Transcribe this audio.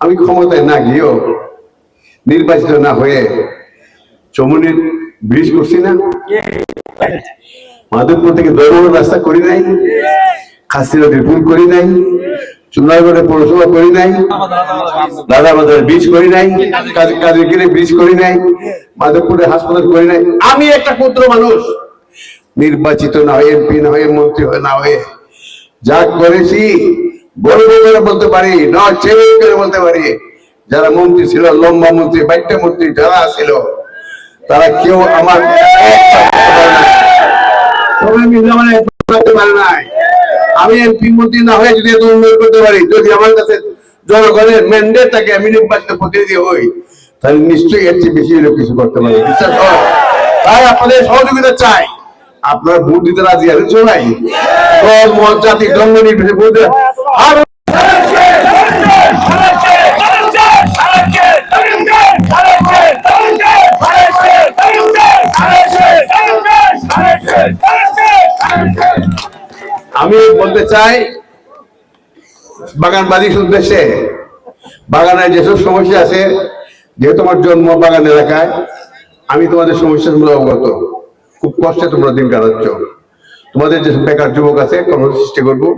আমি ক্ষমতায় না গিয়েও নির্বাচিত না হয়ে চমুনির ব্রিজ করছি না, মাধবপুর থেকে দরবার রাস্তা করি নাই, খাসি নদীর পুল করি নাই, সুন্দরগড়ে পৌরসভা করি নাই, দাদা বাজার ব্রিজ করি নাই, কাজীগিরি ব্রিজ করি নাই, মাধবপুরে হাসপাতাল করি নাই। আমি একটা ক্ষুদ্র মানুষ, নির্বাচিত না হয়ে, এমপি না হয়ে, মন্ত্রী না হয়ে যা করেছি গর্ব করে বলতে পারি, না চেয়ে করে বলতে পারি, যারা মন্ত্রী ছিল, লম্বা মন্ত্রী, বাইটা মন্ত্রী যারা ছিল, তারা কেউ আমার আমি এমপি মন্ত্রী না হয়ে যদি এত উন্নয়ন করতে পারি, যদি আমার কাছে জনগণের ম্যান্ডেট থাকে, আমি নির্বাচিত প্রতিনিধি হই, তাহলে নিশ্চয়ই এর চেয়ে বেশি কিছু করতে পারি। বিশ্বাস কর। তাই আপনাদের সহযোগিতা চাই। আপনার ভোট দিতে রাজি আছেন সবাই? দল মত জাতি ধর্ম নির্বিশেষে ভোট দেন। আর আমি বলতে চাই বাগানবাদীর উদ্দেশ্যে, বাগানের যেসব সমস্যা আছে, যেহেতু তোমার জন্ম বাগান এলাকায়, আমি তোমাদের সমস্যাগুলো অবগত। খুব কষ্টে তোমরা দিন কাটাচ্ছ। তোমাদের যে বেকার যুবক আছে কর্মসৃষ্টি করবো,